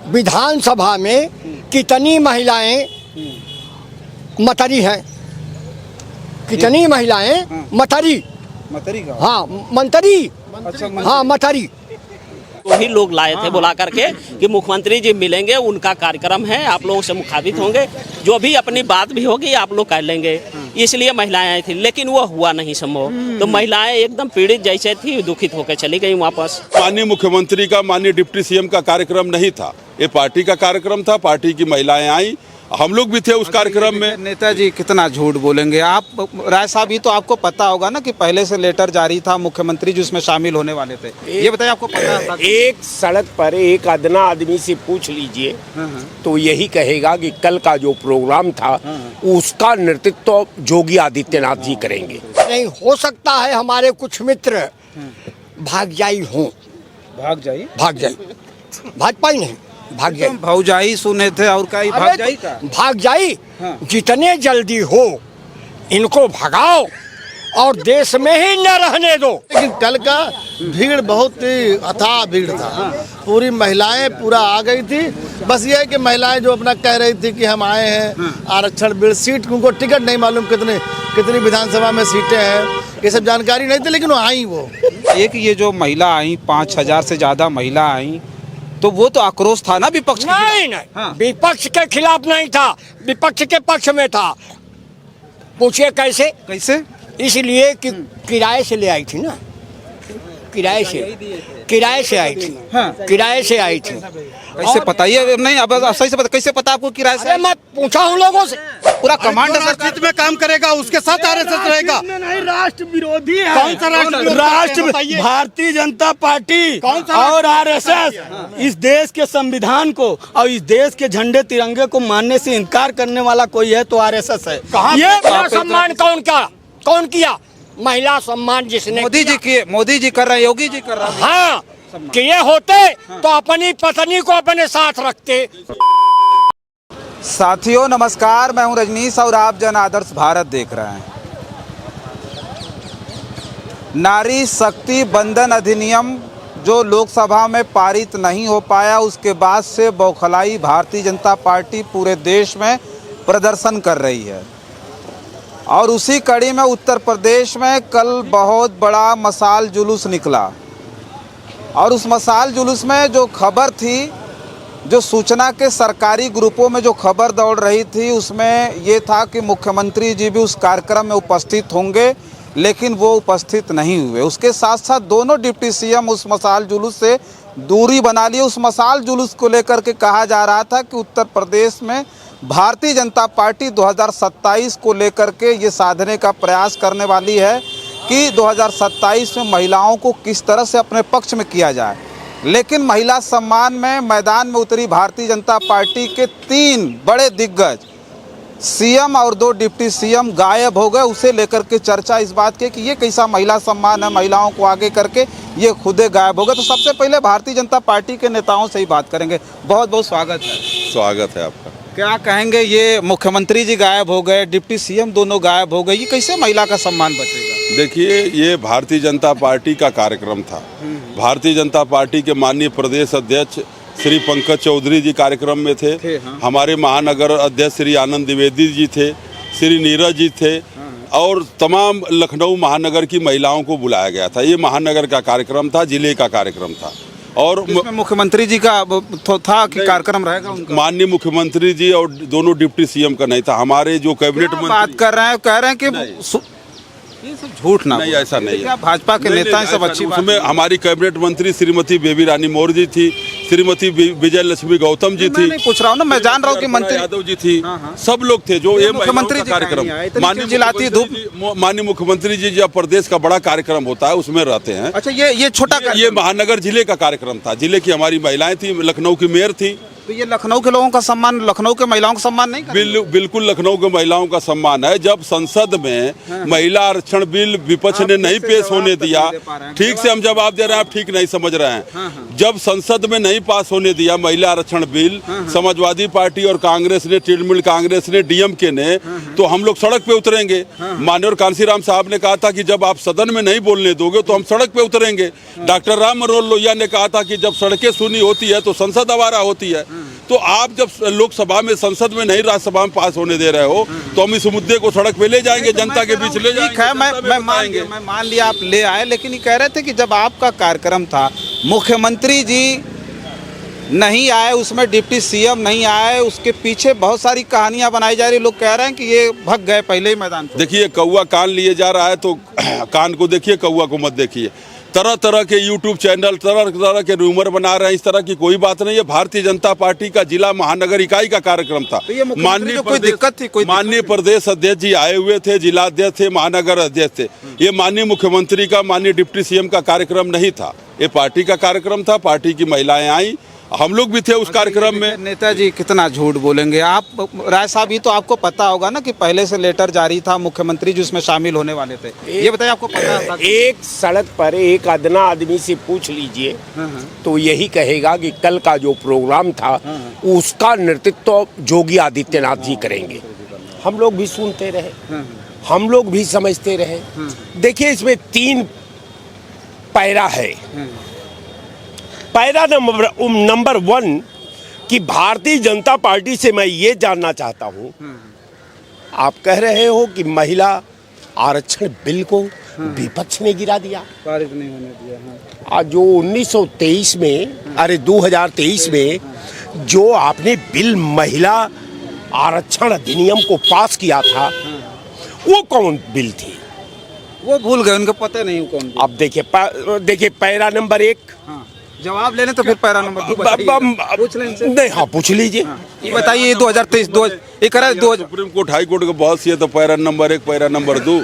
विधानसभा में कितनी महिलाएं मतरी हैं, कितनी महिलाएं मतरी, हाँ मंत्री, हाँ मतरी। वही लोग लाए थे बुला करके कि मुख्यमंत्री जी मिलेंगे, उनका कार्यक्रम है, आप लोगों से मुखातिब होंगे, जो भी अपनी बात भी होगी आप लोग कर लेंगे, इसलिए महिलाएं आई थी। लेकिन वो हुआ नहीं संभव, तो महिलाएं एकदम पीड़ित जैसे थी, दुखित होकर चली गई वापस। माननीय मुख्यमंत्री का, माननीय डिप्टी सीएम का कार्यक्रम नहीं था, ये पार्टी का कार्यक्रम था। पार्टी की महिलाएं आई, हम लोग भी थे उस कार्यक्रम में। नेताजी कितना झूठ बोलेंगे आप, राय साहब, ये तो आपको पता होगा ना कि पहले से लेटर जारी था, मुख्यमंत्री जी उसमें शामिल होने वाले थे। ये बताइए, आपको पता था? एक सड़क पर एक अदना आदमी से पूछ लीजिए तो यही कहेगा कि कल का जो प्रोग्राम था उसका नेतृत्व तो योगी आदित्यनाथ जी करेंगे। नहीं हो सकता है हमारे कुछ मित्र भागजाई हों, भागजाई, भाजपा ही नहीं भागजाई, भौजाई सुने थे और का भागजाई का, भागजाई जितने जल्दी हो इनको भगाओ और देश में ही न रहने दो। लेकिन कल का भीड़ बहुत ही अथाह भीड़ था, पूरी महिलाएं पूरा आ गई थी। बस ये है कि महिलाएं जो अपना कह रही थी कि हम आए हैं आरक्षण बिल, सीट उनको टिकट नहीं मालूम कितनी विधानसभा में सीटें हैं, ये सब जानकारी नहीं थी, लेकिन वो आई। वो एक ये जो महिला आई, 5000 से ज्यादा महिला आई, तो वो तो आक्रोश था ना विपक्ष के नहीं, हाँ। विपक्ष के खिलाफ नहीं था, विपक्ष के पक्ष में था। पूछिए कैसे? इसलिए कि किराए से ले आई थी ना, किराए से आई थी, हाँ। किराए से आई थी। कैसे पता? ये नहीं, अब सही से पता, कैसे पता आपको किराए से? मैं पूछा हूँ लोगों से। पूरा कमांड राष्ट्रहित में काम करेगा उसके साथ आरएसएस रहेगा। नहीं, राष्ट्र विरोधी है। कौन सा राष्ट्र? भारतीय जनता पार्टी और आरएसएस इस देश के संविधान को और इस देश के झंडे तिरंगे को मानने से इनकार करने वाला कोई है तो आरएसएस है। ये सम्मान कौन किया? महिला सम्मान जिसने मोदी जी किए, मोदी जी कर रहे हैं, योगी जी कर रहे हैं। हाँ, किए होते तो अपनी पत्नी को अपने साथ रखते। साथियों नमस्कार, मैं हूं रजनीश और आप जन आदर्श भारत देख रहे हैं। नारी शक्ति बंधन अधिनियम जो लोकसभा में पारित नहीं हो पाया, उसके बाद से बौखलाई भारतीय जनता पार्टी पूरे देश में प्रदर्शन कर रही है। और उसी कड़ी में उत्तर प्रदेश में कल बहुत बड़ा मशाल जुलूस निकला, और उस मशाल जुलूस में जो खबर थी, जो सूचना के सरकारी ग्रुपों में जो खबर दौड़ रही थी, उसमें ये था कि मुख्यमंत्री जी भी उस कार्यक्रम में उपस्थित होंगे, लेकिन वो उपस्थित नहीं हुए। उसके साथ साथ दोनों डिप्टी सीएम उस मशाल जुलूस से दूरी बना लिए। उस मशाल जुलूस को लेकर के कहा जा रहा था कि उत्तर प्रदेश में भारतीय जनता पार्टी 2027 को लेकर के ये साधने का प्रयास करने वाली है कि 2027 में महिलाओं को किस तरह से अपने पक्ष में किया जाए। लेकिन महिला सम्मान में मैदान में उतरी भारतीय जनता पार्टी के 3 बड़े दिग्गज, सीएम और 2 डिप्टी सीएम गायब हो गए। उसे लेकर के चर्चा इस बात की कि ये कैसा महिला सम्मान है, महिलाओं को आगे करके ये खुदे गायब हो गए। तो सबसे पहले भारतीय जनता पार्टी के नेताओं से ही बात करेंगे। बहुत बहुत स्वागत है। स्वागत है आपका। क्या कहेंगे, ये मुख्यमंत्री जी गायब हो गए, डिप्टी सीएम दोनों गायब हो गए, ये कैसे महिला का सम्मान बचेगा? देखिए, ये भारतीय जनता पार्टी का कार्यक्रम था। भारतीय जनता पार्टी के माननीय प्रदेश अध्यक्ष श्री पंकज चौधरी जी कार्यक्रम में थे, हाँ। हमारे महानगर अध्यक्ष श्री आनंद द्विवेदी जी थे, श्री नीरज जी थे, और तमाम लखनऊ महानगर की महिलाओं को बुलाया गया था। ये महानगर का कार्यक्रम था, जिले का कार्यक्रम था। और मुख्यमंत्री जी का था कि कार्यक्रम रहेगा उनका? माननीय मुख्यमंत्री जी और दोनों डिप्टी सीएम का नहीं था। हमारे जो कैबिनेट मंत्री बात कर रहे हैं, कह रहे हैं कि ये सब झूठ ना, नहीं ऐसा नहीं है। भाजपा के नेता हैं, सब अच्छी बात। उसमें हमारी कैबिनेट मंत्री श्रीमती बेबी रानी मौर्य जी थी, श्रीमती विजय लक्ष्मी गौतम जी थी। मैं नहीं पूछ रहा हूँ ना, मैं जान रहा हूँ कि मंत्री यादव जी थी, सब लोग थे। जो ये मुख्यमंत्री कार्यक्रम माननीय मुख्यमंत्री जी जब प्रदेश का बड़ा कार्यक्रम होता है उसमें रहते हैं। अच्छा, ये छोटा, ये महानगर जिले का कार्यक्रम था। जिले की हमारी महिलाएं थी, लखनऊ की मेयर थी। तो ये लखनऊ के लोगों का सम्मान, लखनऊ के महिलाओं का सम्मान नहीं? बिल्कुल लखनऊ के महिलाओं का सम्मान है। जब संसद में महिला आरक्षण बिल विपक्ष ने नहीं पेश होने दिया, ठीक से हम जवाब दे रहे हैं, आप ठीक नहीं समझ रहे हैं। जब संसद में नहीं पास होने दिया महिला आरक्षण बिल, समाजवादी पार्टी और कांग्रेस ने, तृणमूल कांग्रेस ने, डीएमके ने, तो हम लोग सड़क पे उतरेंगे। माननीय कांशीराम साहब ने कहा था कि जब आप सदन में नहीं बोलने दोगे तो हम सड़क पे उतरेंगे। डॉक्टर राम मनोहर लोहिया ने कहा था कि जब सड़कें सूनी होती है तो संसद आवारा होती है। तो आप जब लोकसभा में, संसद में नहीं, राज्यसभा में पास होने दे रहे हो, तो हम इस मुद्दे को सड़क पे ले जाएंगे, जनता के बीच ले जाएंगे। ठीक है, मैं मान लिया आप ले आए, लेकिन ये कह रहे थे कि जब आपका कार्यक्रम था, मुख्यमंत्री जी नहीं आए, उसमें डिप्टी सीएम नहीं आए, उसके पीछे बहुत सारी कहानियां बनाई जा रही। लोग कह रहे हैं कि ये भग गए पहले ही मैदान पे। देखिए, कौवा कान लिए जा रहा है तो कान को देखिए, कौवा को मत देखिए। तरह तरह के यूट्यूब चैनल, तरह तरह के रूमर बना रहे हैं, इस तरह की कोई बात नहीं है। भारतीय जनता पार्टी का जिला महानगर इकाई का कार्यक्रम था। माननीय कोई दिक्कत थी? माननीय प्रदेश अध्यक्ष जी आए हुए थे, जिला अध्यक्ष थे, महानगर अध्यक्ष थे। ये माननीय मुख्यमंत्री का, माननीय डिप्टी सीएम का कार्यक्रम नहीं था, ये पार्टी का कार्यक्रम था। पार्टी की महिलाएं आई, हम लोग भी थे उस कार्यक्रम में। नेताजी कितना झूठ बोलेंगे आप, राय साहब, ये तो आपको पता होगा ना कि पहले से लेटर जारी था, मुख्यमंत्री जी उसमें शामिल होने वाले थे। ये बताइए, आपको पता था? एक सड़क पर एक अदना आदमी से पूछ लीजिए तो यही कहेगा कि कल का जो प्रोग्राम था उसका नेतृत्व योगी आदित्यनाथ जी करेंगे। हम लोग भी सुनते रहे, हम लोग भी समझते रहे। देखिए, इसमें 3 पैरा है। पैरा नंबर 1 कि भारतीय जनता पार्टी से मैं ये जानना चाहता हूँ, आप कह रहे हो कि महिला आरक्षण बिल को विपक्ष ने गिरा दिया, पारित नहीं होने दिया। आज जो 1923 में, अरे 2023 में जो आपने बिल महिला आरक्षण अधिनियम को पास किया था, वो कौन बिल थी? वो भूल गए, उनको पता नहीं कौन। अब देखिए पैरा नंबर 1। जवाब लेने तो फिर पैरा नंबर 2 पूछ लें इनसे। नहीं, हाँ पूछ लीजिए। ये बताइए, 2023 सुप्रीम कोर्ट, हाई कोर्ट का बॉस, ये तो पैरा नंबर 1, पैरा नंबर 2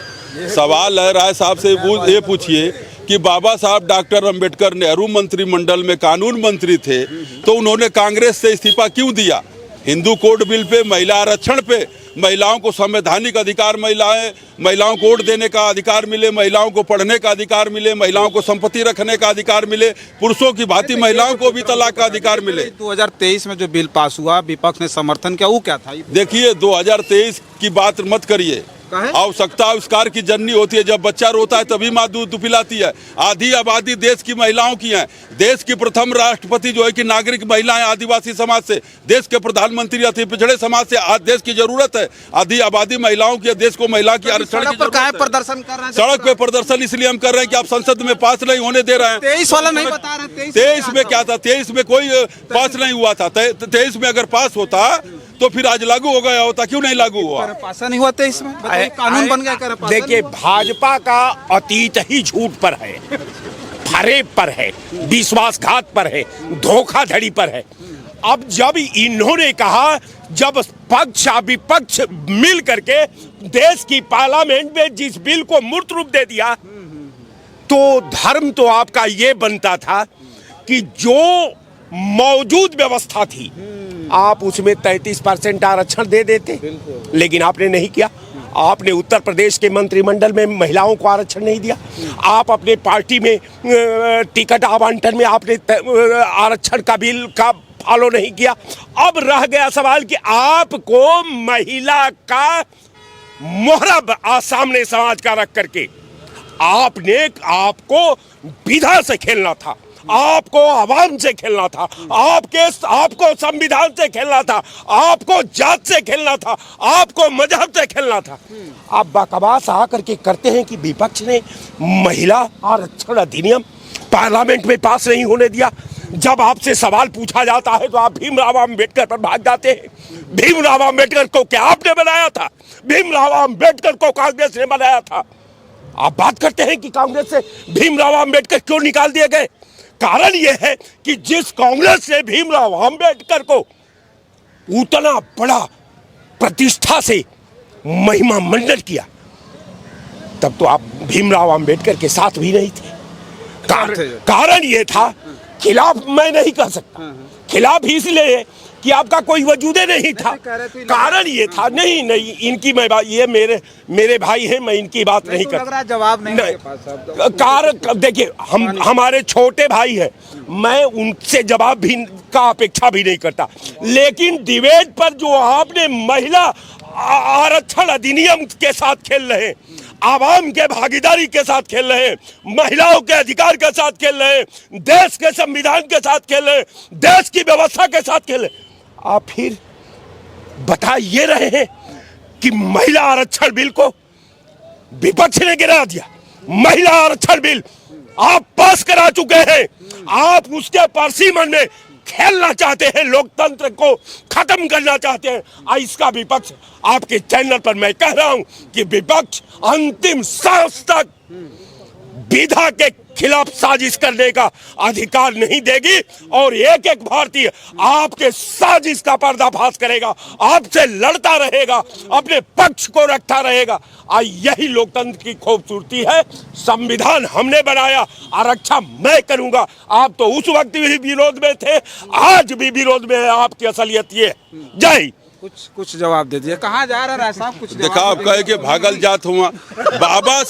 सवाल है। राय साहब से ये पूछिए कि बाबा साहब डॉक्टर अंबेडकर नेहरू मंत्रिमंडल में कानून मंत्री थे, तो उन्होंने कांग्रेस से इस्तीफा क्यों दिया? हिंदू कोड बिल पे, महिला आरक्षण पे, महिलाओं को संवैधानिक अधिकार, महिलाओं को वोट देने का अधिकार मिले, महिलाओं को पढ़ने का अधिकार मिले, महिलाओं को संपत्ति रखने का अधिकार मिले, पुरुषों की भांति महिलाओं को भी तलाक का अधिकार मिले। 2023 में जो बिल पास हुआ, विपक्ष ने समर्थन किया, वो क्या था? देखिए, 2023 की बात मत करिए। आवश्यकता आविष्कार की जननी होती है। जब बच्चा रोता है तभी माँ दूध पिलाती है। आधी आबादी देश की महिलाओं की है। देश की प्रथम राष्ट्रपति जो है कि नागरिक महिलाएं आदिवासी समाज से, देश के प्रधानमंत्री अति पिछड़े समाज से। आज देश की जरूरत है, आधी आबादी महिलाओं की, देश को महिला की आरक्षण की जरूरत है। प्रदर्शन कर रहे हैं, सड़क पे प्रदर्शन इसलिए हम कर रहे हैं कि आप संसद में पास नहीं होने दे रहे हैं। 23 वाला नहीं बता रहे। 23 में क्या था? 23 में कोई पास नहीं हुआ था। 23 में अगर पास होता तो फिर आज लागू हो गया होता, क्यों नहीं लागू हुआ? पास नहीं हुआ 23 में, कानून बन गया। देखिए, भाजपा का अतीत ही झूठ पर है, फरेब पर है, विश्वासघात पर है, धोखाधड़ी पर है। अब जब इन्होंने कहा, जब पक्ष विपक्ष मिल करके देश की पार्लियामेंट में जिस बिल को मूर्त रूप दे दिया, तो धर्म तो आपका ये बनता था कि जो मौजूद व्यवस्था थी आप उसमें 33% आरक्षण दे देते, लेकिन आपने नहीं किया। आपने उत्तर प्रदेश के मंत्रिमंडल में महिलाओं को आरक्षण नहीं दिया। आप अपने पार्टी में टिकट आवंटन में आपने आरक्षण का बिल का फॉलो नहीं किया। अब रह गया सवाल कि आपको महिला का मोहरा सामने समाज का रख करके आपको विधा से खेलना था, आपको आवाम से खेलना था, आपको संविधान से खेलना था, आपको जात से खेलना था, आपको मजहब से खेलना था। आप बकवास आकर के करते हैं कि विपक्ष ने महिला आरक्षण अधिनियम पार्लियामेंट में पास नहीं होने दिया। जब आपसे सवाल पूछा जाता है तो आप भीमराव अम्बेडकर पर भाग जाते हैं। भीमराव अम्बेडकर को क्या आपने बनाया था? भीमराव अम्बेडकर को कांग्रेस ने बनाया था। आप बात करते हैं कि कांग्रेस से भीमराव अम्बेडकर क्यों निकाल दिए गए? कारण यह है कि जिस कांग्रेस ने भीमराव अम्बेडकर को उतना बड़ा प्रतिष्ठा से महिमा मंडन किया, तब तो आप भीमराव अम्बेडकर के साथ भी नहीं थे। कारण यह था, खिलाफ मैं नहीं कह सकता, खिलाफ इसलिए कि आपका कोई वजूदे नहीं था। कारण ये था, नहीं इनकी मैं बात, ये मेरे भाई हैं, मैं इनकी बात नहीं करता। जवाब नहीं। देखिए, हमारे छोटे भाई हैं, मैं उनसे जवाब भी का अपेक्षा भी नहीं करता, लेकिन डिबेट पर जो आपने महिला आरक्षण अधिनियम के साथ खेल रहे हैं, आवाम के भागीदारी के साथ खेल रहे हैं, महिलाओं के अधिकार के साथ खेल रहे हैं, देश के संविधान के साथ खेल रहे हैं, देश की व्यवस्था के साथ खेल रहे हैं, आप फिर बता ये रहे हैं कि महिला आरक्षण बिल को विपक्ष ने गिरा दिया। महिला आरक्षण बिल आप पास करा चुके हैं, आप उसके परसीमन में खेलना चाहते हैं, लोकतंत्र को खत्म करना चाहते हैं। इसका विपक्ष आपके चैनल पर मैं कह रहा हूं कि विपक्ष अंतिम सांस तक विधा के खिलाफ साजिश करने का अधिकार नहीं देगी और एक एक भारतीय आपके साजिश का पर्दाफाश करेगा, आपसे लड़ता रहेगा, अपने पक्ष को रखता रहेगा। यही लोकतंत्र की खूबसूरती है। संविधान हमने बनाया, आरक्षण मैं करूंगा। आप तो उस वक्त भी विरोध में थे, आज भी विरोध में है। आपकी असलियत ये। जय। कुछ जवाब दे दिए। कहाँ जा रहा है साहब? कुछ देखा आप कहे कि भागल जात हुआ। बाबा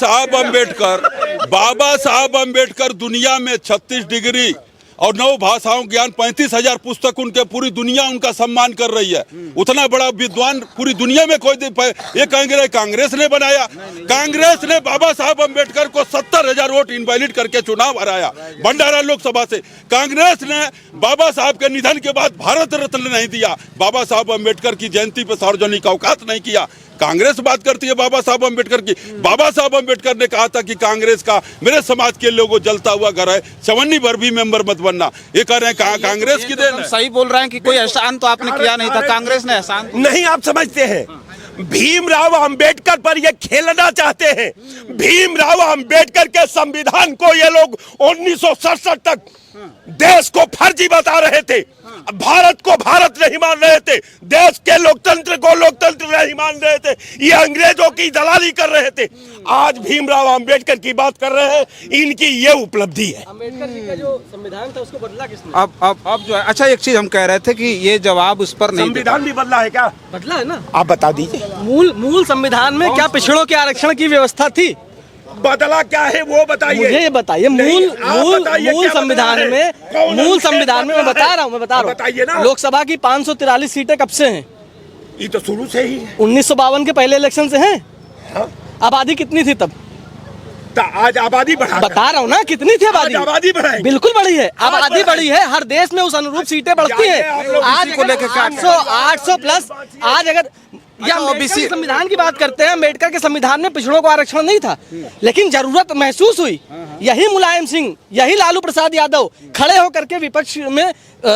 साहब अम्बेडकर दुनिया में 36 डिग्री और 9 भाषाओं ज्ञान 35,000 पुस्तक उनके, पूरी दुनिया उनका सम्मान कर रही है। उतना बड़ा विद्वान पूरी दुनिया में कोई ये कहेंगे कांग्रेस ने बनाया। कांग्रेस ने बाबा साहब अम्बेडकर को 70,000 वोट इनवैलिड करके चुनाव हराया भंडारा लोकसभा से। कांग्रेस ने बाबा साहब के निधन के बाद भारत रत्न नहीं दिया, बाबा साहब अम्बेडकर की जयंती पर सार्वजनिक अवकाश नहीं किया। कांग्रेस बात करती है बाबा साहब अम्बेडकर की। बाबा साहब अम्बेडकर ने कहा था कि कांग्रेस का मेरे समाज के लोगों जलता हुआ घर है, 54 भर भी मेंबर मत बनना। ये कह रहे हैं कांग्रेस की देन है। सही बोल रहे हैं कि कोई एहसान तो आपने किया नहीं था, कांग्रेस ने एहसान नहीं। आप समझते हैं भीमराव अंबेडकर पर ये खेलना चाहते हैं। भीमराव अंबेडकर के संविधान को ये लोग 1967 तक देश को फर्जी बता रहे थे, भारत को भारत नहीं मान रहे थे, देश के लोकतंत्र को लोकतंत्र नहीं मान रहे थे, ये अंग्रेजों की दलाली कर रहे थे। आज भीमराव अंबेडकर की बात कर रहे हैं, इनकी ये उपलब्धि है। अंबेडकर जी का जो संविधान था उसको बदला किसने? अब जो है, अच्छा एक चीज हम कह रहे थे कि ये जवाब उस पर नहीं। संविधान भी बदला है क्या? बदला है ना, आप बता दीजिए। मूल संविधान में क्या पिछड़ों के आरक्षण की व्यवस्था थी? बदला क्या है वो बताइए। मुझे ये बताइए। मूल संविधान में मैं बता रहा हूँ बताइए ना। लोकसभा की 543 सीटें कब से हैं? ये तो शुरू से ही 1952 के पहले इलेक्शन से हैं। हाँ? आबादी कितनी थी तब? आज आबादी बढ़ा, बता रहा हूँ ना, कितनी थी आबादी? आबादी बढ़ी, बिल्कुल बढ़ी है। आबादी बढ़ी है, हर देश में उस अनुरूप सीटें बढ़ती है। आज को लेकर 800 प्लस। आज अगर या ओबीसी संविधान की बात करते हैं, अम्बेडकर के संविधान में पिछड़ों को आरक्षण नहीं था, लेकिन जरूरत महसूस हुई। यही मुलायम सिंह, यही लालू प्रसाद यादव खड़े होकर के विपक्ष में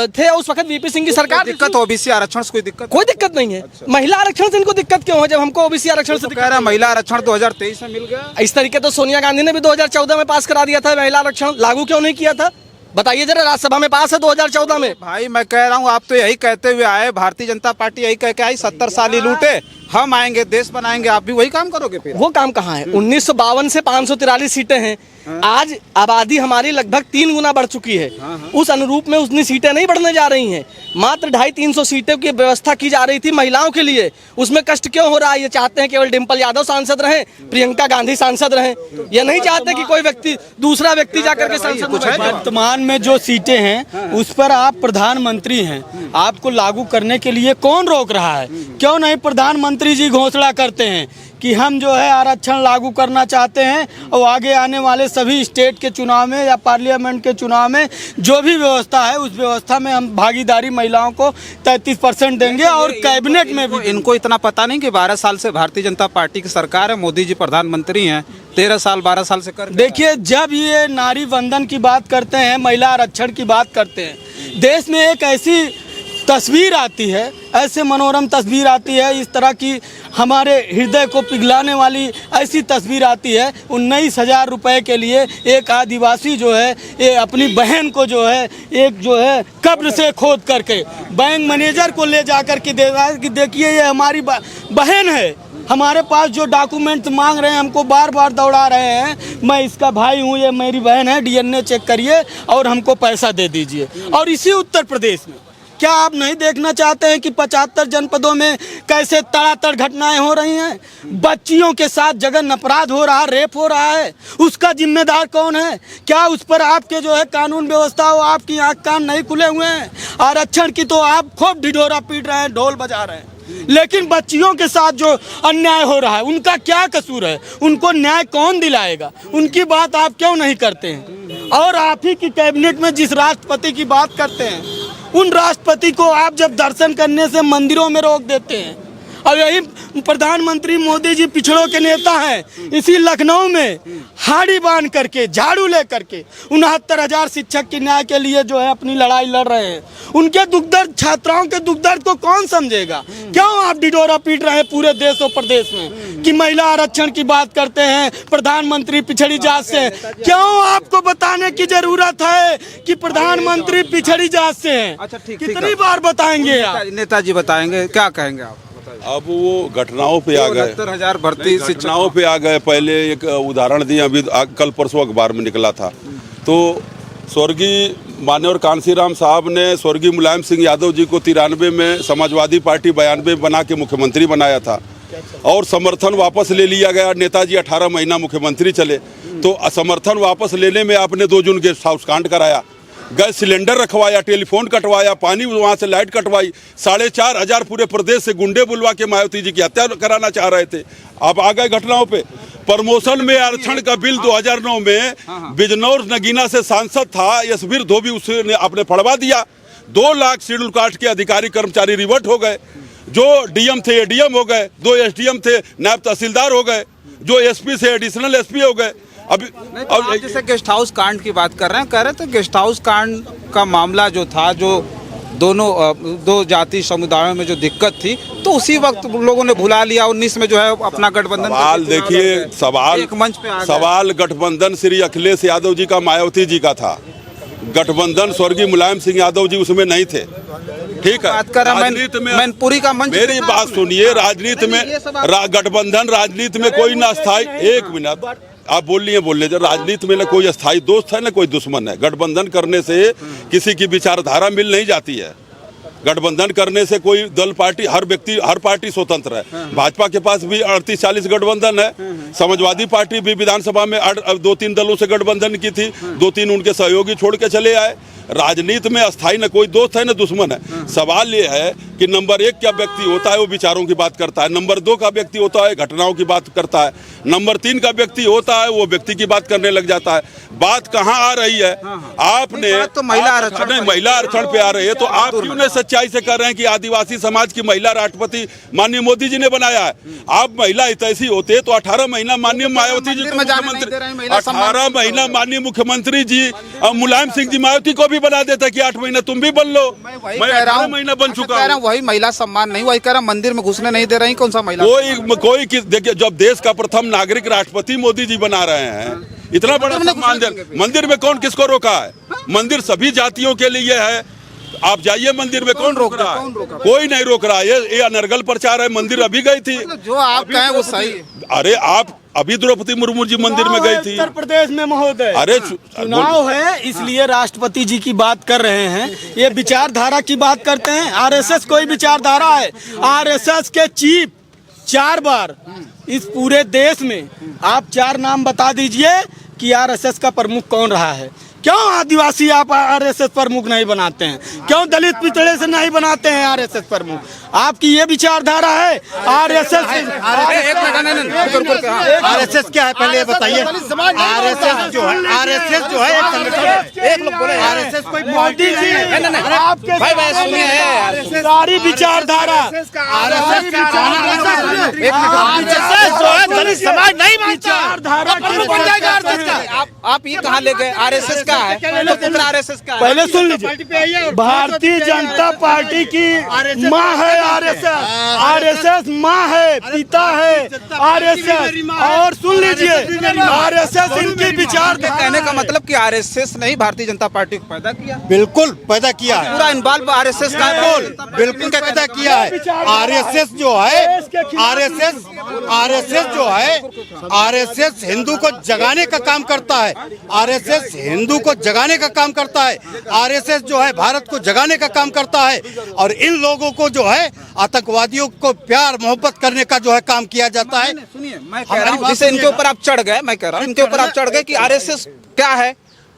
थे। उस वक्त वीपी सिंह की सरकार। दिक्कत ओबीसी आरक्षण से कोई दिक्कत नहीं है। महिला आरक्षण से इनको दिक्कत क्यों है जब हमको ओबीसी आरक्षण से कह रहा है? महिला आरक्षण 2023 में मिल गया। इस तरीके तो सोनिया गांधी ने भी 2014 में पास करा दिया था। महिला आरक्षण लागू क्यों नहीं किया था? बताइए जरा। राज्यसभा में पास है 2014 में। भाई मैं कह रहा हूँ, आप तो यही कहते हुए आए, भारतीय जनता पार्टी यही कह के आई 70 साल ही लूटे, हम आएंगे देश बनाएंगे। आप भी वही काम करोगे फिर? वो काम कहाँ है? 1952 से 543 सीटें हैं। आज आबादी हमारी लगभग 3 गुना बढ़ चुकी है। उस अनुरूप में उतनी सीटें नहीं बढ़ने जा रही हैं। मात्र 250-300 सीटों की व्यवस्था की जा रही थी महिलाओं के लिए। उसमें कष्ट क्यों हो रहा है? ये चाहते हैं केवल डिम्पल यादव सांसद रहें, प्रियंका गांधी सांसद रहें। ये नहीं चाहते कि कोई व्यक्ति, दूसरा व्यक्ति जाकर के सांसद। कुछ है वर्तमान में जो सीटें हैं उस पर आप प्रधानमंत्री हैं, आपको लागू करने के लिए कौन रोक रहा है? क्यों नहीं प्रधानमंत्री जी घोषणा करते हैं कि हम जो है आरक्षण लागू करना चाहते हैं और आगे आने वाले सभी स्टेट के चुनाव में या पार्लियामेंट के चुनाव में जो भी व्यवस्था है उस व्यवस्था में हम भागीदारी महिलाओं को 33% देंगे और कैबिनेट में भी। इनको इतना पता नहीं कि 12 साल से भारतीय जनता पार्टी की सरकार है, मोदी जी प्रधानमंत्री हैं, 13 साल 12 साल से कर। देखिए, जब ये नारी वंदन की बात करते हैं, महिला आरक्षण की बात करते हैं, देश में एक ऐसी तस्वीर आती है, ऐसे मनोरम तस्वीर आती है, इस तरह की हमारे हृदय को पिघलाने वाली ऐसी तस्वीर आती है। 19,000 रुपये के लिए एक आदिवासी जो है ये अपनी बहन को जो है एक जो है कब्र से खोद करके बैंक मैनेजर को ले जा कर के दे रहा है कि देखिए ये हमारी बहन है, हमारे पास जो डॉक्यूमेंट मांग रहे हैं हमको बार बार दौड़ा रहे हैं, मैं इसका भाई हूँ, ये मेरी बहन है, DNA चेक करिए और हमको पैसा दे दीजिए। और इसी उत्तर प्रदेश में क्या आप नहीं देखना चाहते हैं कि 75 जनपदों में कैसे तड़ातड़ घटनाएं हो रही हैं? बच्चियों के साथ जघन्य अपराध हो रहा है, रेप हो रहा है, उसका जिम्मेदार कौन है? क्या उस पर आपके जो है कानून व्यवस्था हो, आपकी आँख कान नहीं खुले हुए हैं? आरक्षण की तो आप खूब ढिढोरा पीट रहे हैं, ढोल बजा रहे हैं, लेकिन बच्चियों के साथ जो अन्याय हो रहा है उनका क्या कसूर है? उनको न्याय कौन दिलाएगा? उनकी बात आप क्यों नहीं करते हैं? और आप ही की कैबिनेट में जिस राष्ट्रपति की बात करते हैं उन राष्ट्रपति को आप जब दर्शन करने से मंदिरों में रोक देते हैं। और यही प्रधानमंत्री मोदी जी पिछड़ों के नेता हैं। इसी लखनऊ में हाड़ी बांध करके, झाड़ू ले करके 69,000 शिक्षक के न्याय के लिए जो है अपनी लड़ाई लड़ रहे हैं। उनके दुख दर्द, छात्राओं के दुख दर्द को कौन समझेगा? क्यों आप डिडोरा पीट रहे हैं पूरे देश और प्रदेश में कि महिला आरक्षण की बात करते हैं, प्रधानमंत्री पिछड़ी जात से? क्यों आपको बताने की जरूरत है कि प्रधानमंत्री पिछड़ी जात से हैं? अच्छा, ठीक, कितनी बार बताएंगे आप? नेताजी बताएंगे, क्या कहेंगे आप? अब वो घटनाओं पे आ गए, 69,000 भर्ती घटनाओं पे आ गए। पहले एक उदाहरण दिया, अभी कल परसों अखबार में निकला था, तो स्वर्गीय मान्यवर कांसीराम साहब ने स्वर्गीय मुलायम सिंह यादव जी को 93 में समाजवादी पार्टी 92 बना के मुख्यमंत्री बनाया था और समर्थन वापस ले लिया गया। नेताजी 18 महीना मुख्यमंत्री चले, तो समर्थन वापस लेने में आपने 2 जून गेस्ट हाउस कांड कराया, गैस सिलेंडर रखवाया, टेलीफोन कटवाया, पानी वहाँ से लाइट कटवाई, 4,500 पूरे प्रदेश से गुंडे बुलवा के मायावती जी की हत्या कराना चाह रहे थे। अब आ गए घटनाओं पे। प्रमोशन में आरक्षण का बिल 2009 में बिजनौर नगीना से सांसद था यशवीर धोबी, उसने आपने फड़वा दिया। 2 लाख शेड्यूल कास्ट के अधिकारी कर्मचारी रिवर्ट हो गए। जो डीएम थे एडीएम हो गए, 2 एसडीएम थे नायब तहसीलदार हो गए, जो एसपी से एडिशनल एसपी हो गए। अभी अब जैसे गेस्ट हाउस कांड की बात कर रहे हैं, कह रहे थे गेस्ट हाउस कांड का मामला जो था, जो दोनों 2 जाति समुदायों में जो दिक्कत थी, तो उसी वक्त लोगों ने भुला लिया। 19 में जो है अपना गठबंधन। सवाल देखिए, सवाल एक मंच पे आ गए। सवाल गठबंधन श्री अखिलेश यादव जी का मायावती जी का था। गठबंधन स्वर्गीय मुलायम सिंह यादव जी उसमें नहीं थे। ठीक है, बात कर रहा राजनीति में मैनपुरी का मंच। मेरी बात सुनिए, राजनीति में गठबंधन राजनीति में कोई ना स्थायी, एक मिनट आप बोल लीजिए, राजनीति में न कोई अस्थाई दोस्त है न कोई दुश्मन है। गठबंधन करने से किसी की विचारधारा मिल नहीं जाती है। गठबंधन करने से कोई दल पार्टी, हर पार्टी स्वतंत्र है। भाजपा के पास भी 38-40 गठबंधन है। समाजवादी पार्टी भी विधानसभा में 2-3 दलों से गठबंधन की थी, 2-3 उनके सहयोगी छोड़ के चले आए। राजनीति में अस्थाई न कोई दोस्त है न दुश्मन है। सवाल ये है कि नंबर 1 क्या व्यक्ति होता है वो विचारों की बात करता है, नंबर 2 का व्यक्ति होता है घटनाओं की बात करता है, नंबर 3 का व्यक्ति होता है वो व्यक्ति की बात करने लग जाता है। बात कहाँ आ रही है? आपने तो महिला आरक्षण, नहीं, महिला आरक्षण पे आ रही है, तो आप क्यों नहीं सच्चाई से कर रहे हैं कि आदिवासी समाज की महिला राष्ट्रपति माननीय मोदी जी ने बनाया है? आप महिला हितैषी होते तो 18 महीना माननीय मायावती जी को मुख्यमंत्री, 18 महीना माननीय मुख्यमंत्री जी मुलायम सिंह जी मायावती को भी बना देता कि 8 महीना तुम भी बन लो। मैं 18 महीना बन चुका हूँ। वही महिला सम्मान नहीं, वही कह रहा मंदिर में घुसने नहीं दे रही। कौन सा महिला? कोई देखिए, जब देश का प्रथम नागरिक राष्ट्रपति मोदी जी बना रहे हैं, इतना बड़ा सम्मान दे, मंदिर में कौन किसको रोका है? मंदिर सभी जातियों के लिए है। आप जाइए मंदिर में, कौन रोक रहा है? कोई नहीं रोक रहा है। ये अनर्गल प्रचार है। मंदिर अभी गई थी, जो आप कहें वो सही। अरे आप अभी द्रौपदी मुर्मू जी मंदिर में गई थी उत्तर प्रदेश में महोदय। अरे चुनाव है, इसलिए राष्ट्रपति जी की बात कर रहे हैं। ये विचारधारा की बात करते हैं। आरएसएस कोई विचारधारा है? आरएसएस के चीफ 4 बार इस पूरे देश में, आप 4 नाम बता दीजिए कि आरएसएस का प्रमुख कौन रहा है? क्यों आदिवासी आप आरएसएस प्रमुख नहीं बनाते हैं? क्यों दलित पिछड़े से नहीं बनाते हैं आरएसएस प्रमुख? आपकी ये विचारधारा है? आरएसएस आरएसएस क्या है पहले बताइए। आरएसएस जो है एक संगठन, एक लोग बोले आरएसएस कोई मोदी जी आपके सारी विचारधारा जो है दलित समाज नहीं मानता। आप ये कहाँ ले गए? आरएसएस का है तो आरएसएस का पहले सुन लीजिए। भारतीय जनता पार्टी की माँ है आरएसएस। आरएसएस माँ है, पिता है आरएसएस। और सुन लीजिए, आरएसएस इनकी विचार। कहने का मतलब कि आरएसएस ने ही भारतीय जनता पार्टी को पैदा किया। बिल्कुल पैदा किया है, पूरा इन्वॉल्व आरएसएस का बिल्कुल पैदा किया है। आरएसएस जो है, आरएसएस जो है, आरएसएस हिंदू को जगाने का काम करता है। आरएसएस हिंदू को जगाने का काम करता है। आरएसएस जो है भारत को जगाने का काम करता है। और इन लोगों को जो है आतंकवादियों को प्यार मोहब्बत करने का जो है काम किया जाता है। सुनिए, मैं कह रहा हूं, जैसे इनके ऊपर आप चढ़ गए, मैं कह रहा हूं इनके ऊपर आप चढ़ गए कि आरएसएस क्या है।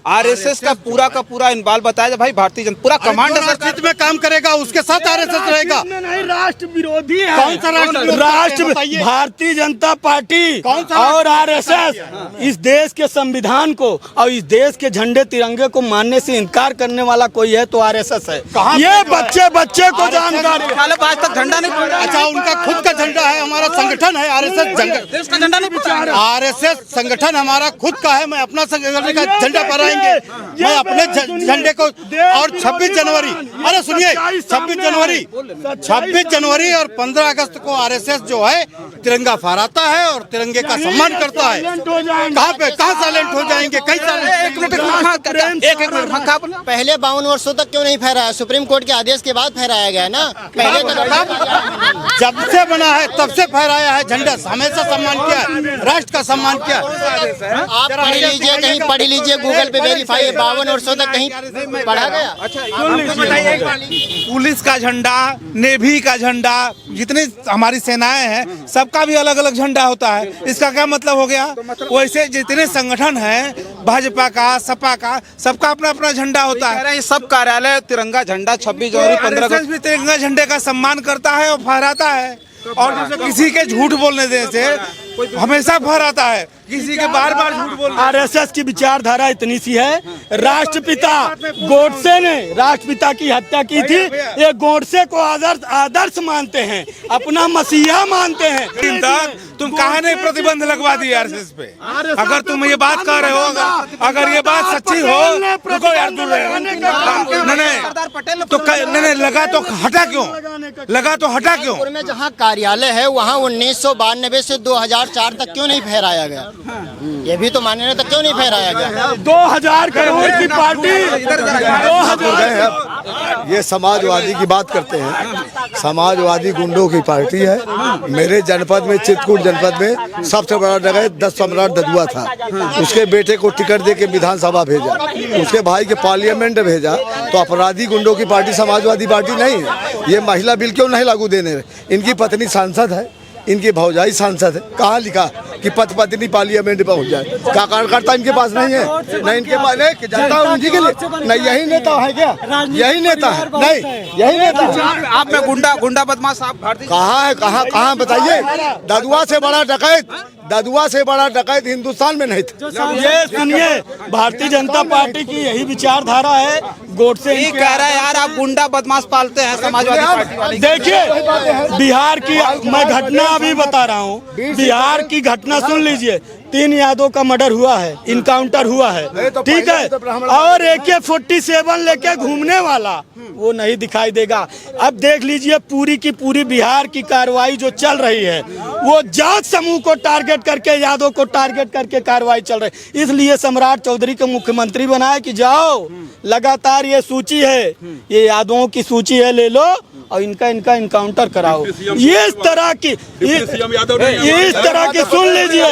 आरएसएस का पूरा इन्वॉल्व बताया भाई, भारतीय जनता पूरा कमांड जो राष्ट्रहित में काम करेगा उसके साथ आरएसएस रहेगा। नहीं, राष्ट्र विरोधी है। कौन सा राष्ट्र भारतीय जनता पार्टी और आरएसएस इस देश के संविधान को और इस देश के झंडे तिरंगे को मानने से इनकार करने वाला कोई है तो आरएसएस है। ये बच्चे को जानकारी। आज तक झंडा नहीं फहराया। अच्छा, उनका खुद का झंडा है, हमारा संगठन है आरएसएस झंडा नहीं फहराया। आरएसएस संगठन हमारा खुद का है। मैं अपना संगठन का झंडा फहराएंगे, मैं अपने झंडे को। और 26 जनवरी, अरे सुनिए, 26 जनवरी और 15 अगस्त को आरएसएस जो है तिरंगा फहराता है और तिरंगे का सम्मान करता है। कहाँ साइलेंट हो जाएंगे? कई पहले 52 वर्षों तक क्यों नहीं फहराया? सुप्रीम कोर्ट के आदेश के बाद फहराया गया ना। पहले जब से बना है तब से फहराया है झंडा, हमेशा सम्मान किया है, राष्ट्र का सम्मान किया। आप पढ़ लीजिए, कहीं पढ़ लीजिए, गूगल पे वेरीफाई। 52 वर्षों तक कहीं पढ़ा गया? पुलिस का झंडा, नेवी का झंडा, जितनी हमारी सेनाएं हैं सबका भी अलग अलग झंडा होता है। इसका क्या मतलब हो गया? वैसे जितने संगठन हैं, भाजपा का, सपा का, सबका अपना अपना झंडा होता है। सब कार्यालय तिरंगा झंडा 26 जनवरी 15 अगस्त भी तिरंगा झंडे का सम्मान करता है और फहराता है। और किसी के झूठ बोलने देने से हमेशा फहराता है, किसी के बार झूठ बोलने। आरएसएस की विचारधारा इतनी सी है, राष्ट्रपिता गोडसे ने राष्ट्रपिता की हत्या की थी। ये गोडसे को आदर्श मानते हैं, अपना मसीहा मानते हैं। तुम कहा नहीं प्रतिबंध लगवा दी आरएसएस पे? अगर तुम ये बात कर रहे हो, अगर ये बात सच्ची हो, रुको यार, दूर नहीं लगा तो हटा क्यों? लगा तो हटा क्यों? में जहाँ कार्यालय है वहाँ 1992 से 2004 तक क्यों नहीं फहराया गया? ये भी तो मानने तक क्यों नहीं फहराया गया? 2000 करोड़ की पार्टी। ये समाजवादी की बात करते हैं, समाजवादी गुंडों की पार्टी है। मेरे जनपद में, चित्रकूट जनपद में सबसे बड़ा डकैत 10 सम्राट ददुआ था। उसके बेटे को टिकट दे के विधानसभा भेजा, उसके भाई के पार्लियामेंट भेजा। तो अपराधी गुंडों की पार्टी समाजवादी पार्टी नहीं है। ये महिला बिल क्यों नहीं लागू देने रहे? इनकी पत्नी सांसद है, इनकी भौजाई सांसद है। कहाँ लिखा कि पत्नी पार्लियामेंट पहुंच जाए? क्या कार्यकर्ता इनके पास नहीं है? नहीं इनके पास नहीं, जनता उनकी के लिए नहीं। यही नेता है क्या? यही नेता है? नहीं, यही नेता है। आप में गुंडा बदमाश आप भारतीय कहाँ है? कहाँ बताइए? ददुआ से बड़ा डकैत हिंदुस्तान में नहीं था। ये सुनिए, भारतीय जनता पार्टी की यही विचारधारा है। गोडसे ही कह रहा है यार, आप गुंडा बदमाश पालते हैं समाजवादी पार्टी वाले। देखिए, बिहार की मैं घटना अभी बता रहा हूँ, बिहार की घटना सुन लीजिए। 3 यादव का मर्डर हुआ है, इनकाउंटर हुआ है, ठीक है। और AK-47 लेके घूमने वाला वो नहीं दिखाई देगा। अब देख लीजिए, पूरी की पूरी बिहार की कार्रवाई जो चल रही है वो जाट समूह को टारगेट करके, यादव को टारगेट करके कार्रवाई चल रही है। इसलिए सम्राट चौधरी को मुख्यमंत्री बनाया कि जाओ, लगातार ये सूची है, ये यादवों की सूची है, ले लो और इनका इनकाउंटर कराओ। ये इस तरह की सुन लीजिए,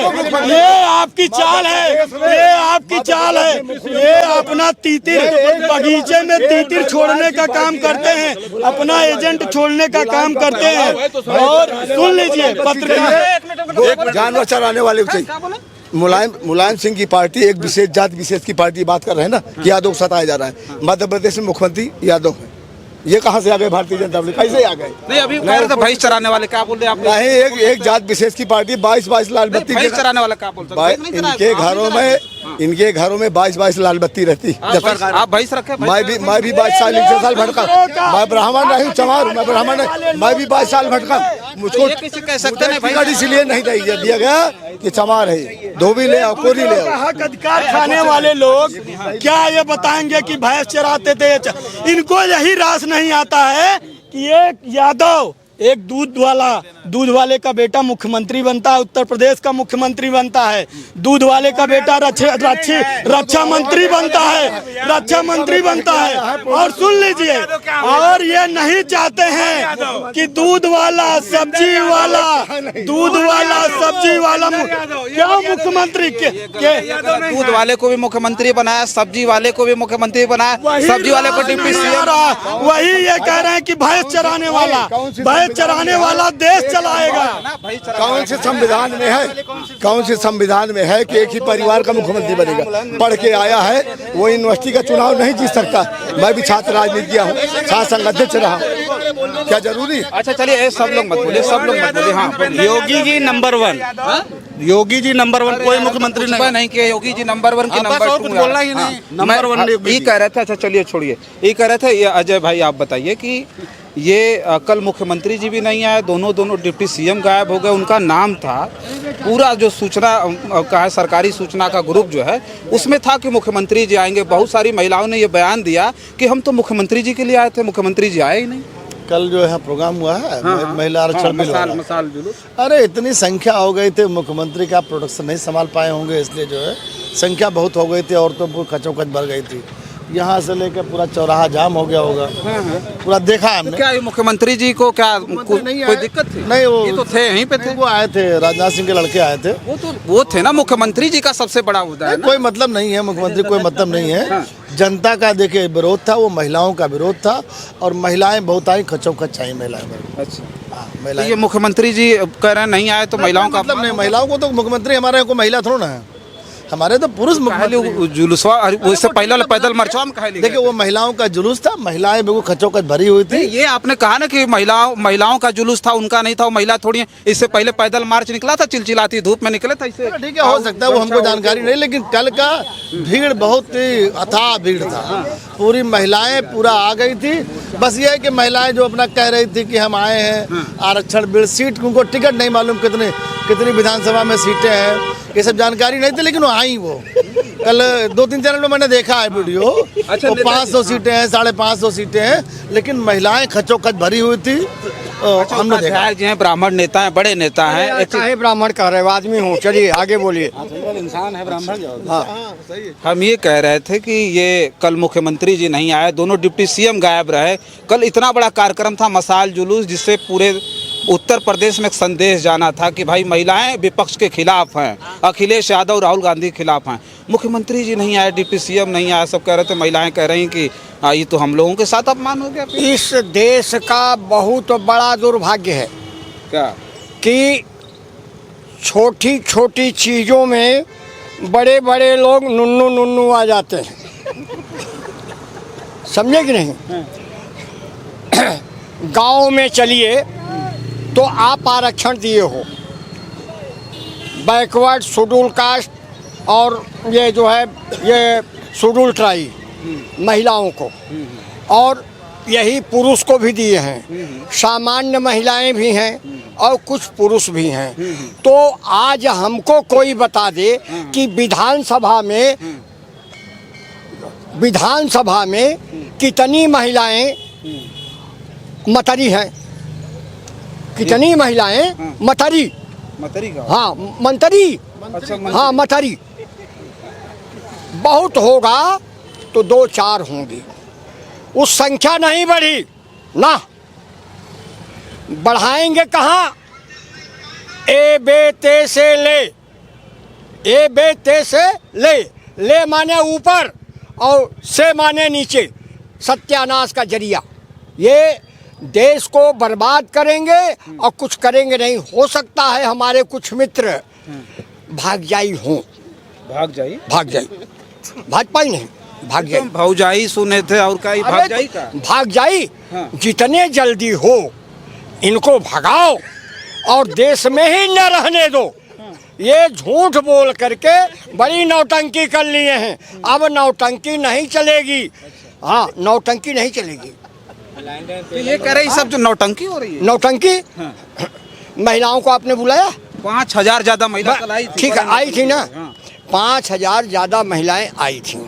ये आपकी चाल है, ये आपकी चाल है। ये अपना तीतिर बगीचे में तीतिर छोड़ने का काम करते हैं, अपना एजेंट छोड़ने का काम करते हैं। और सुन लीजिए, पत्रकार जानवर चराने वाले मुलायम सिंह की पार्टी एक विशेष जात विशेष की पार्टी बात कर रहे हैं ना, कि यादव सताया जा रहा है। मध्य प्रदेश में मुख्यमंत्री यादव है। ये कहाँ से आ गए भारतीय जनता पार्टी? कैसे आ गए? नहीं, अभी कह रहे थे भैंस चराने वाले, क्या बोल रहे आप? नहीं, एक जात विशेष की पार्टी 22 लाल बत्ती चराने वाला क्या बोलते हैं? इनके घरों में 22 लाल बत्ती रहती। जब तक आप भैंस रखे, मैं भी 22 साल भटका। मैं ब्राह्मण नहीं, चमार, मैं ब्राह्मण नहीं, मैं भी 22 साल भटका। मुझको किसी कह सकते नहीं टिकट इसलिए नहीं दिया गया कि चमार है, धोबी ले आओ, कोरी ले आओ। अधिकार खाने वाले लोग क्या ये बताएंगे कि भैंस चराते थे? इनको यही रास नहीं आता है कि एक यादव, एक दूध वाले का बेटा मुख्यमंत्री बनता है, उत्तर प्रदेश का मुख्यमंत्री बनता है। दूध वाले का बेटा रक्षा मंत्री बनता है। और सुन लीजिए, और ये नहीं चाहते हैं कि दूध वाला सब्जी वाला क्या मुख्यमंत्री के दूध वाले को भी मुख्यमंत्री बनाया, सब्जी वाले को भी मुख्यमंत्री बनाया, सब्जी वाले को डिप्टी सीएम। वही ये कह रहे हैं कि भैंस चराने वाला चराने वाला देश चलाएगा। कौन से संविधान में है, कौन से संविधान में है कि एक ही परिवार का मुख्यमंत्री बनेगा? पढ़ के आया है वो यूनिवर्सिटी का चुनाव नहीं जीत सकता। मैं भी छात्र राजनीति किया हूँ, छात्र संघ अध्यक्ष रहा, क्या जरूरी? अच्छा चलिए, सब लोग मत बोले, सब लोग मत बोले। हाँ, योगी जी नंबर 1, योगी जी नंबर 1, कोई मुख्यमंत्री नहीं कि योगी जी नंबर 1 की नंबर 2 बोलना ही नहीं, नंबर 1 ये कह रहे थे। अच्छा चलिए छोड़िए, ये कह रहे थे। ये अजय भाई आप बताइए कि ये कल मुख्यमंत्री जी भी नहीं आए, दोनों डिप्टी सीएम गायब हो गए। उनका नाम था, पूरा जो सूचना का है, सरकारी सूचना का ग्रुप जो है उसमें था कि मुख्यमंत्री जी आएंगे। बहुत सारी महिलाओं ने ये बयान दिया कि हम तो मुख्यमंत्री जी के लिए आए थे, मुख्यमंत्री जी आए ही नहीं। कल जो है प्रोग्राम हुआ है महिला आरक्षण बिल वाला। मसाल जुलूस। अरे इतनी संख्या हो गई थी, मुख्यमंत्री का प्रोडक्शन नहीं संभाल पाए होंगे, इसलिए जो है संख्या बहुत हो गई थी, औरतों को खचोखच भर गई थी। यहाँ से लेकर पूरा चौराहा जाम हो गया होगा, पूरा देखा हमने। तो क्या ये मुख्यमंत्री जी को क्या कोई दिक्कत थी? नहीं, वो ये तो थे, यहीं पे थे। वो आए थे, राजनाथ सिंह के लड़के आए थे। वो थे ना, मुख्यमंत्री जी का सबसे बड़ा मुद्दा है ना। कोई मतलब नहीं है, मुख्यमंत्री कोई मतलब नहीं है। जनता का देखिए विरोध था, वो महिलाओं का विरोध था, और महिलाएं बहुत आई, खचोखच आई महिलाएं। अच्छा, महिलाएं। ये मुख्यमंत्री जी कह रहे हैं नहीं आए तो महिलाओं का मतलब नहीं, महिलाओं को तो मुख्यमंत्री हमारे को महिला थोड़ा ना है, हमारे तो पुरुष मुख्यमंत्री। जुलूसवा उससे पहले पैदल मार्चवा में कहा देखिए वो महिलाओं का जुलूस था, महिलाएं बिल्कुल खचोखच भरी हुई थी। ये आपने कहा ना कि महिलाओं का जुलूस था, उनका नहीं था, वो महिला थोड़ी है। इससे पहले पैदल मार्च निकला था, चिलचिलाती धूप में निकले था। इससे ठीक है, हो सकता है, वो हमको जानकारी नहीं, लेकिन कल का भीड़ बहुत ही अथाह भीड़ था। पूरी महिलाएं पूरा आ गई थी। बस ये है कि महिलाएं जो अपना कह रही थी कि हम आए हैं आरक्षण बिल, सीट उनको टिकट नहीं मालूम कितनी विधानसभा में सीटें हैं, ये सब जानकारी नहीं थी, लेकिन वो आई। वो कल 2-3 चैनल में मैंने देखा है वीडियो। अच्छा, 500 सीटें हैं, 550 सीटें हैं, लेकिन महिलाएं खचोखच भरी हुई थी। हमने देखा जी हैं, ब्राह्मण नेता हैं, बड़े नेता हैं। चाहे ब्राह्मण कह रहे हो, आदमी हूँ। चलिए आगे बोलिए। इंसान है ब्राह्मण। हम ये कह रहे थे कि ये कल मुख्यमंत्री जी नहीं आए, दोनों डिप्टी सीएम गायब रहे। कल इतना बड़ा कार्यक्रम था, मसाल जुलूस, जिससे पूरे उत्तर प्रदेश में एक संदेश जाना था कि भाई महिलाएं विपक्ष के खिलाफ हैं, अखिलेश यादव राहुल गांधी के खिलाफ हैं। मुख्यमंत्री जी नहीं आए, डिप्टी सीएम नहीं आए, सब कह रहे थे, महिलाएं कह रही कि ये तो हम लोगों के साथ अपमान हो गया। इस देश का बहुत बड़ा दुर्भाग्य है क्या कि छोटी छोटी चीज़ों में बड़े बड़े लोग नुन्नू आ जाते हैं। समझे कि नहीं? गांव में चलिए तो आप आरक्षण दिए हो, बैकवर्ड, शेड्यूल कास्ट और ये जो है ये शेड्यूल ट्राइब महिलाओं को, और यही पुरुष को भी दिए हैं। सामान्य महिलाएं भी हैं और कुछ पुरुष भी हैं। तो आज हमको कोई बता दे कि विधानसभा में कितनी महिलाएं मतरी हैं, कितनी महिलाएं मतरी का? हाँ मंत्री। अच्छा, हाँ मतरी बहुत होगा तो 2-4 होंगी, उस संख्या नहीं बढ़ी ना। बढ़ाएंगे कहाँ? ए बेते से ले, ए बेते से ले माने ऊपर और से माने नीचे, सत्यानाश का जरिया। ये देश को बर्बाद करेंगे और कुछ करेंगे नहीं। हो सकता है हमारे कुछ मित्र भागजाई हों, भाग जाई भाजपा ही नहीं, भाग जाई। भौजाई सुने थे और क्या भागजाई का? भागजाई जितने जल्दी हो इनको भगाओ और देश में ही न रहने दो। ये झूठ बोल करके बड़ी नौटंकी कर लिए हैं, अब नौटंकी नहीं चलेगी। हाँ, नौटंकी नहीं चलेगी। तो ये कह रही सब जो नौटंकी हो रही है। नौटंकी महिलाओं को आपने बुलाया? 5000 ज्यादा महिला कल आई थी। ठीक है, आई थी ना। 5000 ज्यादा महिलाएं आई थी।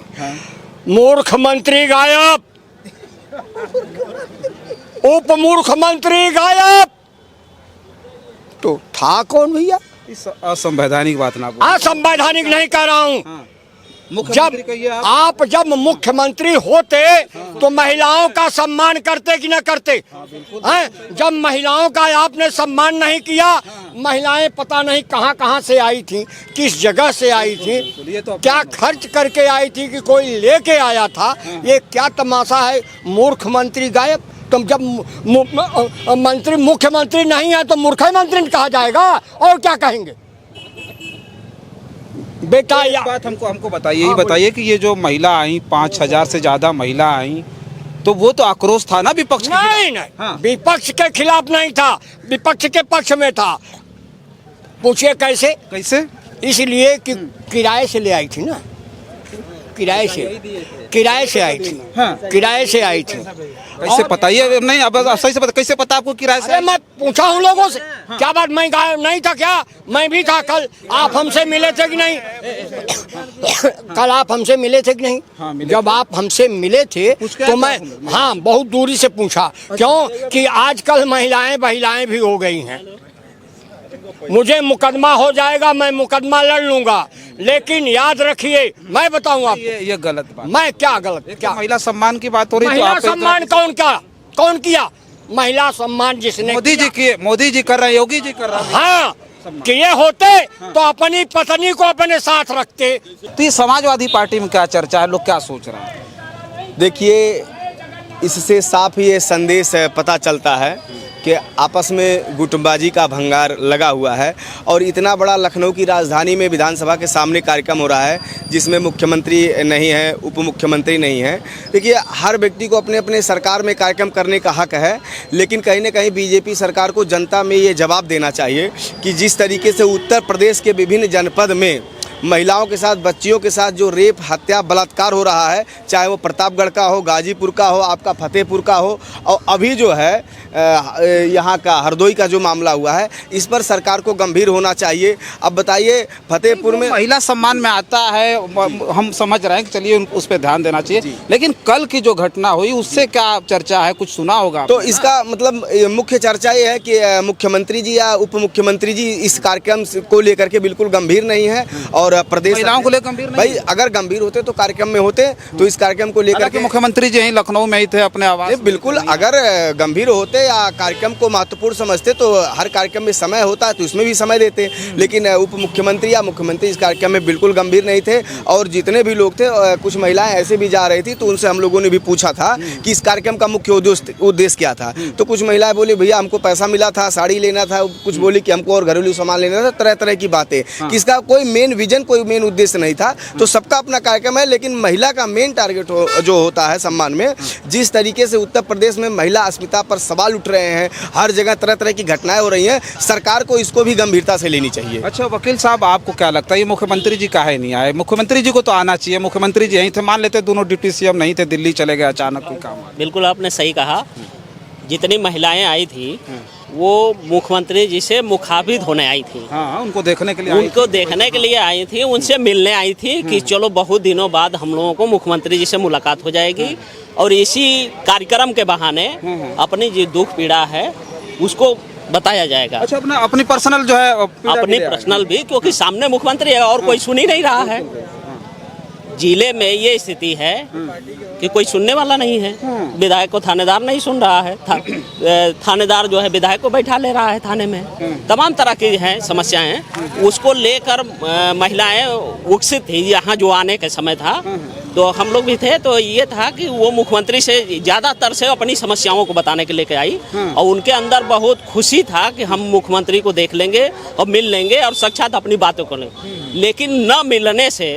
मूर्ख मंत्री गायब, उप मुख्यमंत्री गायब, तो था कौन भैया? असंवैधानिक बात ना बोलो। असंवैधानिक नहीं कह रहा हूँ। जब मुख्यमंत्री होते तो महिलाओं का सम्मान करते कि न करते? हैं? जब महिलाओं का आपने सम्मान नहीं किया, महिलाएं पता नहीं कहां से आई थी, किस जगह से आई थी, क्या खर्च करके आई थी कि कोई लेके आया था? ये क्या तमाशा है? मूर्ख मंत्री गायब। तुम जब मंत्री मुख्यमंत्री नहीं है तो मुख्यमंत्री कहा जाएगा और क्या कहेंगे बेटा। एक बात हमको बताइए, यही बताइए कि ये जो महिला आई 5,000 से ज़्यादा महिला आई, तो वो तो आक्रोश था ना विपक्ष के खिलाफ? नहीं नहीं, विपक्ष के खिलाफ नहीं था, विपक्ष के पक्ष में था। पूछिए कैसे? इसलिए कि किराए से ले आई थी ना, किराए से आई थी, किराए से आई थी। कैसे पता? ये नहीं, अब सही से पता, कैसे पता आपको किराए से? अरे मैं पूछा हूँ लोगों से। क्या बात, मैं नहीं था क्या? मैं भी था। कल आप हमसे मिले थे कि नहीं? कल आप हमसे मिले थे कि नहीं? जब आप हमसे मिले थे तो मैं बहुत दूरी से पूछा। क्यों कि आजकल महिलाएं भी हो गई हैं। मुझे मुकदमा हो जाएगा, मैं मुकदमा लड़ लूंगा, लेकिन याद रखिए, मैं बताऊं आप, ये गलत बात। मैं क्या गलत? क्या महिला सम्मान की बात हो रही है? महिला सम्मान कौन किया? महिला सम्मान जिसने मोदी जी कर रहे हैं, योगी जी कर रहे हैं। हाँ, किए होते तो अपनी पत्नी को अपने साथ रखते। तो ये समाजवादी पार्टी में क्या चर्चा है, लोग क्या सोच रहे हैं? देखिए, इससे साफ ये संदेश पता चलता है कि आपस में गुटबाजी का भंगार लगा हुआ है। और इतना बड़ा लखनऊ की राजधानी में विधानसभा के सामने कार्यक्रम हो रहा है जिसमें मुख्यमंत्री नहीं है, उप मुख्यमंत्री नहीं है। देखिए, हर व्यक्ति को अपने अपने सरकार में कार्यक्रम करने का हक है, लेकिन कहीं ना कहीं बीजेपी सरकार को जनता में ये जवाब देना चाहिए कि जिस तरीके से उत्तर प्रदेश के विभिन्न जनपद में महिलाओं के साथ, बच्चियों के साथ जो रेप, हत्या, बलात्कार हो रहा है, चाहे वो प्रतापगढ़ का हो, गाजीपुर का हो, आपका फतेहपुर का हो, और अभी जो है यहाँ का हरदोई का जो मामला हुआ है, इस पर सरकार को गंभीर होना चाहिए। अब बताइए, फतेहपुर में महिला सम्मान में आता है, हम समझ रहे हैं कि चलिए उस पर ध्यान देना चाहिए, लेकिन कल की जो घटना हुई उससे क्या चर्चा है? कुछ सुना होगा तो इसका मतलब मुख्य चर्चा ये है कि मुख्यमंत्री जी या उप मुख्यमंत्री जी इस कार्यक्रम को लेकर के बिल्कुल गंभीर नहीं है। और प्रदेश महिलाओं को लेकर गंभीर नहीं? भाई, अगर गंभीर होते तो कार्यक्रम में होते, तो इस कार्यक्रम को लेकर के मुख्यमंत्री जी यहीं लखनऊ में ही थे अपने आवास। बिल्कुल, अगर गंभीर होते या कार्यक्रम को महत्वपूर्ण समझते तो हर कार्यक्रम में समय होता है तो इसमें भी समय देते, लेकिन उप मुख्यमंत्री या मुख्यमंत्री इस कार्यक्रम में बिल्कुल गंभीर नहीं थे। और जितने भी लोग थे, कुछ महिलाएं ऐसे भी जा रही थी, तो उनसे हम लोगों ने भी पूछा था कि इस कार्यक्रम का मुख्य उद्देश्य क्या था। तो कुछ महिलाएं बोली, भैया हमको पैसा मिला था, साड़ी लेना था, कुछ बोली कि हमको और घरेलू सामान लेना था, तरह तरह की बातें। किसका कोई मेन विजन, कोई मेन उद्देश्य नहीं था। तो सबका अपना कार्यक्रम है, लेकिन महिला का मेन टारगेट जो होता है सम्मान में, जिस तरीके से उत्तर प्रदेश में महिला अस्मिता पर सवाल उठ रहे हैं, हर जगह तरह तरह की घटनाएं हो रही हैं, सरकार को इसको भी गंभीरता से लेनी चाहिए। अच्छा वकील साहब, आपको क्या लगता है ये मुख्यमंत्री जी काहे नहीं आए? मुख्यमंत्री जी को तो आना चाहिए, मुख्यमंत्री जी यहीं थे। मान लेते दोनों डिप्टी सीएम नहीं थे, दिल्ली चले गए अचानक, कोई काम? बिल्कुल आपने सही कहा। जितनी महिलाएं आई थी वो मुख्यमंत्री जी से मुखातिब होने आई थी। हाँ, उनको देखने के लिए आई थी, उनसे मिलने आई थी कि चलो बहुत दिनों बाद हम लोगों को मुख्यमंत्री जी से मुलाकात हो जाएगी, और इसी कार्यक्रम के बहाने अपनी जो दुख पीड़ा है उसको बताया जाएगा। अच्छा, अपनी पर्सनल जो है, अपनी पर्सनल भी, क्योंकि सामने मुख्यमंत्री है और कोई सुन ही नहीं रहा है। जिले में ये स्थिति है कि कोई सुनने वाला नहीं है। विधायक को थानेदार नहीं सुन रहा है, थानेदार जो है विधायक को बैठा ले रहा है थाने में। तमाम तरह की हैं समस्याएं, उसको लेकर महिलाएं विकसित थी। यहाँ जो आने का समय था तो हम लोग भी थे, तो ये था कि वो मुख्यमंत्री से ज़्यादातर से अपनी समस्याओं को बताने के लेके आई, और उनके अंदर बहुत खुशी था कि हम मुख्यमंत्री को देख लेंगे और मिल लेंगे और साक्षात अपनी बातों को लेंगे। लेकिन न मिलने से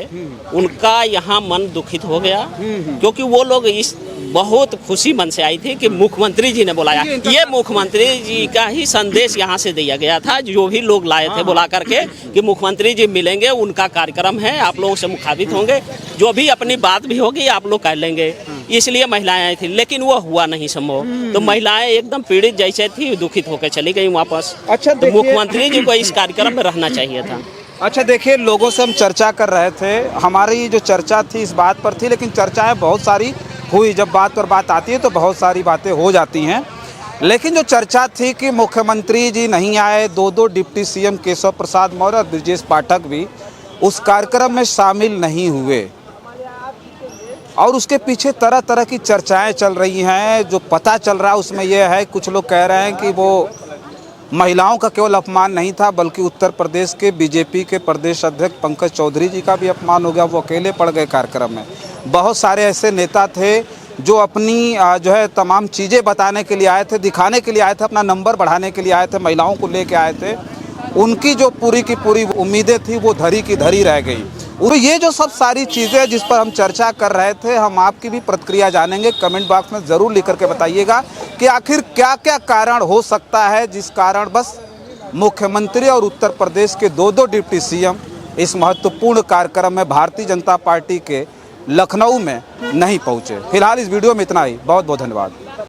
उनका यहाँ मन दुखित हो गया, क्योंकि वो लोग इस बहुत खुशी मन से आई थी कि मुख्यमंत्री जी ने बुलाया। ये मुख्यमंत्री जी का ही संदेश यहाँ से दिया गया था, जो भी लोग लाए थे बुला करके कि मुख्यमंत्री जी मिलेंगे, उनका कार्यक्रम है, आप लोगों से मुखातिब होंगे, जो भी अपनी बात भी होगी आप लोग कर लेंगे। इसलिए महिलाएं आई थी, लेकिन वो हुआ नहीं संभव। तो महिलाएं एकदम पीड़ित जैसे थी, दुखित होकर चली गई वापस। अच्छा, तो मुख्यमंत्री जी को इस कार्यक्रम में रहना चाहिए था। अच्छा देखिए, लोगों से हम चर्चा कर रहे थे, हमारी जो चर्चा थी इस बात पर थी, लेकिन चर्चाएं बहुत सारी हुई। जब बात पर बात आती है तो बहुत सारी बातें हो जाती हैं, लेकिन जो चर्चा थी कि मुख्यमंत्री जी नहीं आए, दो डिप्टी सीएम केशव प्रसाद मौर्य और ब्रजेश पाठक भी उस कार्यक्रम में शामिल नहीं हुए, और उसके पीछे तरह तरह की चर्चाएं चल रही हैं। जो पता चल रहा है उसमें यह है, कुछ लोग कह रहे हैं कि वो महिलाओं का केवल अपमान नहीं था, बल्कि उत्तर प्रदेश के बीजेपी के प्रदेश अध्यक्ष पंकज चौधरी जी का भी अपमान हो गया। वो अकेले पड़ गए कार्यक्रम में। बहुत सारे ऐसे नेता थे जो अपनी जो है तमाम चीज़ें बताने के लिए आए थे, दिखाने के लिए आए थे, अपना नंबर बढ़ाने के लिए आए थे, महिलाओं को लेके आए थे, उनकी जो पूरी की पूरी उम्मीदें थी वो धरी की धरी रह गई। और ये जो सब सारी चीज़ें जिस पर हम चर्चा कर रहे थे, हम आपकी भी प्रतिक्रिया जानेंगे। कमेंट बॉक्स में ज़रूर लिख करके बताइएगा कि आखिर क्या क्या कारण हो सकता है जिस कारण बस मुख्यमंत्री और उत्तर प्रदेश के दो डिप्टी सीएम इस महत्वपूर्ण कार्यक्रम में भारतीय जनता पार्टी के लखनऊ में नहीं पहुंचे। फिलहाल इस वीडियो में इतना ही। बहुत बहुत धन्यवाद।